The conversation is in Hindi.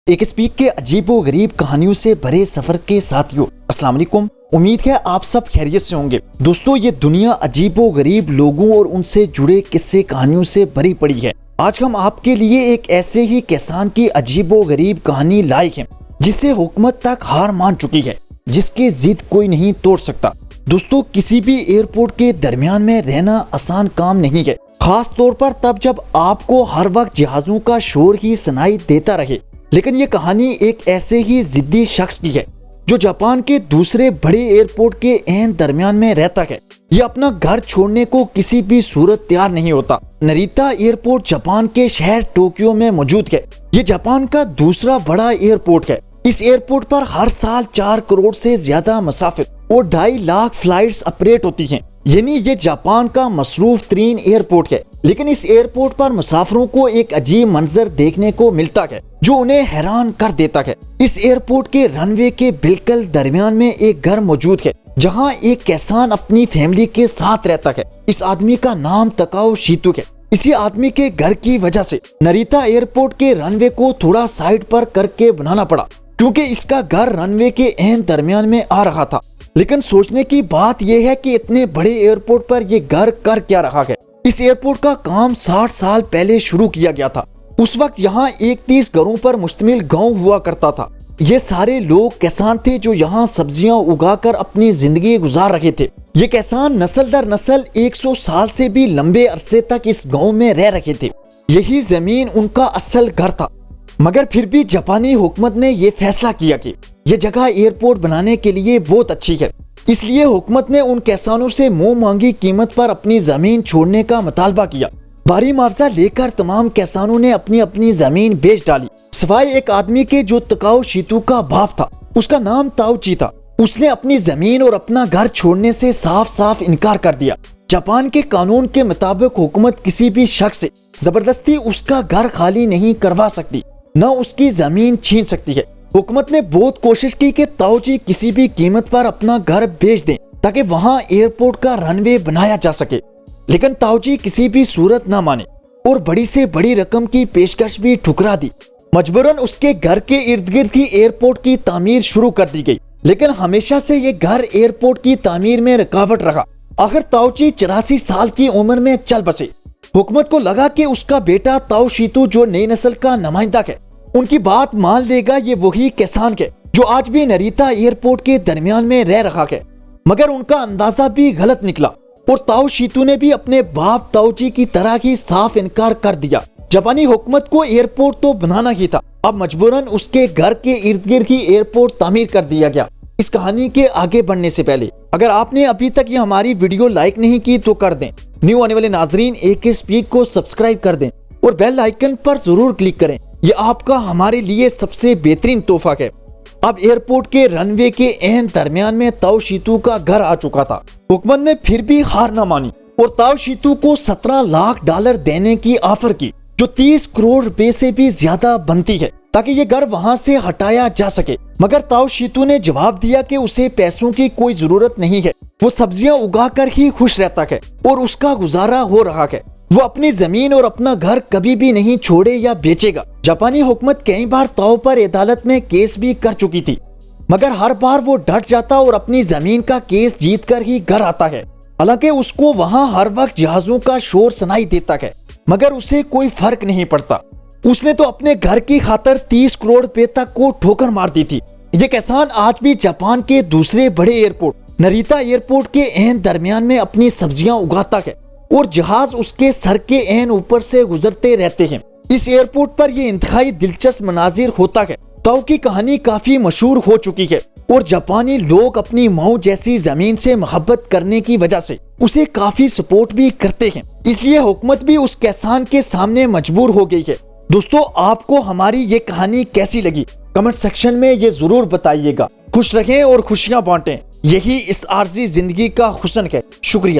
एक स्पीक के अजीबो गरीब कहानियों से भरे सफर के साथियों, अस्सलाम वालेकुम। उम्मीद है आप सब खैरियत से होंगे। दोस्तों, ये दुनिया अजीबो गरीब लोगों और उनसे जुड़े किस्से कहानियों से भरी पड़ी है। आज हम आपके लिए एक ऐसे ही किसान की अजीबो गरीब कहानी लाए हैं जिसे हुकूमत तक हार मान चुकी है, जिसकी जिद कोई नहीं तोड़ सकता। दोस्तों, किसी भी एयरपोर्ट के दरमियान में रहना आसान काम नहीं है, खास तौर पर तब जब आपको हर वक्त जहाजों का शोर ही सुनाई देता रहे। लेकिन ये कहानी एक ऐसे ही जिद्दी शख्स की है जो जापान के दूसरे बड़े एयरपोर्ट के एन दरमियान में रहता है। ये अपना घर छोड़ने को किसी भी सूरत तैयार नहीं होता। नरीता एयरपोर्ट जापान के शहर टोक्यो में मौजूद है। ये जापान का दूसरा बड़ा एयरपोर्ट है। इस एयरपोर्ट पर हर साल 4 करोड़ से ज्यादा मुसाफिर और 2.5 लाख फ्लाइट्स ऑपरेट होती हैं। यानी ये जापान का मसरूफ तरीन एयरपोर्ट है। लेकिन इस एयरपोर्ट पर मुसाफिरों को एक अजीब मंजर देखने को मिलता है जो उन्हें हैरान कर देता है। इस एयरपोर्ट के रनवे के बिल्कुल दरमियान में एक घर मौजूद है जहां एक किसान अपनी फैमिली के साथ रहता है। इस आदमी का नाम तकाओ शीतू है। इसी आदमी के घर की वजह से नरीता एयरपोर्ट के रनवे को थोड़ा साइड पर करके बनाना पड़ा, क्योंकि इसका घर रनवे के एन दरमियान में आ रहा था। लेकिन सोचने की बात यह है कि इतने बड़े एयरपोर्ट पर यह घर कर क्या रहा है। इस एयरपोर्ट का काम 60 साल पहले शुरू किया गया था। उस वक्त यहाँ 31 घरों पर मुश्तमिल गांव हुआ करता था। ये सारे लोग किसान थे जो यहाँ सब्जियां उगाकर अपनी जिंदगी गुजार रहे थे। ये किसान नस्ल दर नस्ल 100 साल से भी लंबे अरसे तक इस गांव में रह रहे थे। यही जमीन उनका असल घर था। मगर फिर भी जापानी हुकूमत ने यह फैसला किया कि यह जगह एयरपोर्ट बनाने के लिए बहुत अच्छी है। इसलिए हुकूमत ने उन किसानों से मुंह मांगी कीमत पर अपनी जमीन छोड़ने का मुतालबा किया। भारी मुआवजा लेकर तमाम किसानों ने अपनी अपनी जमीन बेच डाली, सिवाय एक आदमी के जो तकाओ शीतू का बाप था। उसका नाम ताओची था। उसने अपनी जमीन और अपना घर छोड़ने से साफ साफ इनकार कर दिया। जापान के कानून के मुताबिक हुकूमत किसी भी शख्स से जबरदस्ती उसका घर खाली नहीं करवा सकती, न उसकी जमीन छीन सकती है। हुकूमत ने बहुत कोशिश की कि ताओची किसी भी कीमत पर अपना घर बेच दें ताकि वहां एयरपोर्ट का रनवे बनाया जा सके। लेकिन ताओची किसी भी सूरत न माने और बड़ी से बड़ी रकम की पेशकश भी ठुकरा दी। मजबूरन उसके घर के इर्द गिर्द ही एयरपोर्ट की तामीर शुरू कर दी गई। लेकिन हमेशा से ये घर एयरपोर्ट की तामीर में रुकावट रहा। आखिर ताओची 84 साल की उम्र में चल बसे। हुकूमत को लगा कि उसका बेटा ताओ शीतू जो नई नस्ल का नुमाइंदा है, उनकी बात मान लेगा। ये वही किसान है जो आज भी नरीता एयरपोर्ट के दरमियान में रह रहा है। मगर उनका अंदाजा भी गलत निकला और ताओ शीतू ने भी अपने बाप ताओची की तरह ही साफ इनकार कर दिया। जापानी हुकूमत को एयरपोर्ट तो बनाना ही था। अब मजबूरन उसके घर के इर्द गिर्द ही एयरपोर्ट तामीर कर दिया गया। इस कहानी के आगे बढ़ने से पहले अगर आपने अभी तक ये हमारी वीडियो लाइक नहीं की तो कर दें। न्यू आने वाले नाजरीन एक स्पीक को सब्सक्राइब कर दें और बेल आइकन पर जरूर क्लिक करें। ये आपका हमारे लिए सबसे बेहतरीन तोहफा है। अब एयरपोर्ट के रनवे के एन दरमियान में ताओ शीतू का घर आ चुका था। हुकूमत ने फिर भी हार न मानी और ताओ शीतू को $17 लाख देने की ऑफर की, जो 30 करोड़ रुपए से भी ज्यादा बनती है, ताकि ये घर वहां से हटाया जा सके। मगर ताओ शीतू ने जवाब दिया कि उसे पैसों की कोई जरूरत नहीं है। वो सब्जियां उगाकर ही खुश रहता है और उसका गुजारा हो रहा है। वो अपनी जमीन और अपना घर कभी भी नहीं छोड़े या बेचेगा। जापानी हुकूमत कई बार ताओ पर अदालत में केस भी कर चुकी थी, मगर हर बार वो डट जाता और अपनी जमीन का केस जीतकर ही घर आता है। हालांकि उसको वहां हर वक्त जहाजों का शोर सुनाई देता है, मगर उसे कोई फर्क नहीं पड़ता। उसने तो अपने घर की खातर 30 करोड़ रुपए तक को ठोकर मार दी थी। ये किसान आज भी जापान के दूसरे बड़े एयरपोर्ट नरीता एयरपोर्ट के एन दरमियान में अपनी सब्जियां उगाता है और जहाज उसके सर के एन ऊपर से गुजरते रहते हैं। इस एयरपोर्ट पर यह इंतहाई दिलचस्प मनाजिर होता है। ताओ की कहानी काफी मशहूर हो चुकी है और जापानी लोग अपनी मऊ जैसी जमीन से मोहब्बत करने की वजह से उसे काफी सपोर्ट भी करते हैं। इसलिए हुकूमत भी उस किसान के सामने मजबूर हो गई है। दोस्तों, आपको हमारी ये कहानी कैसी लगी कमेंट सेक्शन में ये जरूर बताइएगा। खुश रहें और खुशियां बांटें, यही इस आर्जी जिंदगी का हुस्न है। शुक्रिया।